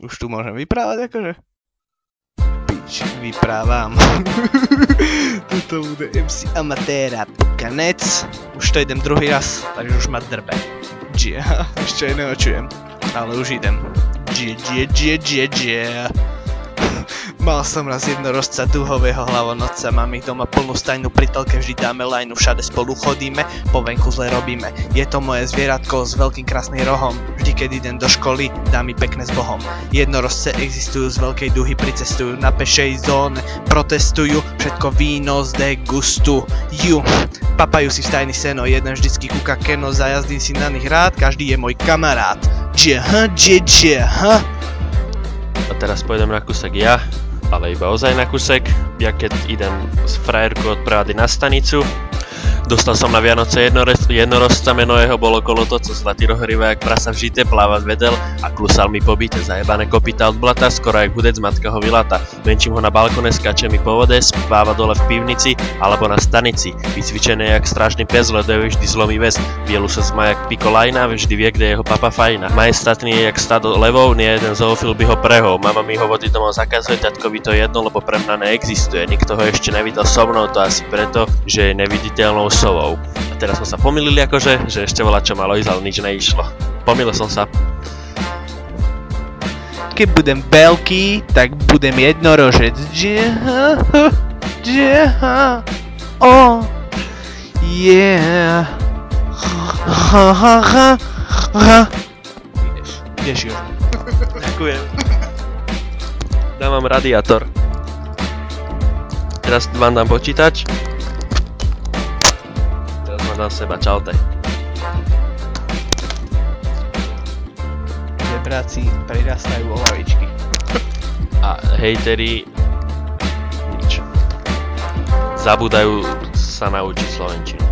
Už tu môžem vyprávať akože? Pič, vyprávam. Tuto bude MC Amatéra Pukanec. Už to idem druhý raz, takže už ma drbe. Ešte aj neočujem, ale už idem. Mal som raz jednorožca duhového hlavonocca, mám ich doma plnú stajnu, pri telke vždy dáme lajnu, všade spolu chodíme, po venku zle robíme. Je to moje zvieratko s veľkým krásnym rohom, vždy keď idem do školy, dá mi pekné s Bohom. Jednorožce existujú, z veľkej duhy pricestujú, na pešej zóne protestujú, všetko víno zdegustujú. Papajú si v stajni seno, jeden vždycky kúka keno, zajazdím si na nich rád, každý je môj kamarát. A teraz pôjdem na kúsek ja, ale iba ozaj na kúsek. Ja keď idem s frajerkou odprávať na stanicu, dostal som na Vianoce jednorožca, meno jeho bolo Kolotoco, zlatý rohrivé jak prasa v žite, plávať vedel a klusal mi po byte, zajebané kopyta od blata, skoro jak hudec matka ho vylata. Venčím ho na balkone, skače mi po vode, spáva dole v pivnici alebo na stanici. Vycvičené jak strážny pes, leduje vždy zlomý väz, bielu sa zma jak pikolajna, vždy vie, kde je jeho papa fajna. Majestátny je jak stado levov, nie jeden zoofil by ho prehol. Mama mi ho vody domov zakazuje, tatkovi to jedno, lebo pre mňa neexistuje. Nikto ho ešte nevidel so mnou, to asi preto, že je neviditeľnou sovou. A teraz sme sa pomýlili akože, že ešte volá čo malo ísť, ale nič neišlo. Pomýlil som sa. Keď budem veľký, tak budem jednorožec. Oh, yeah. Ideš, Jožo. Ďakujem. Dávam radiátor. Teraz vám dám počítač. Teraz vám dám seba, čaute. Žebráci prirastajú o lavičky. A hejteri nič. Zabúdajú sa naučiť slovenčinu.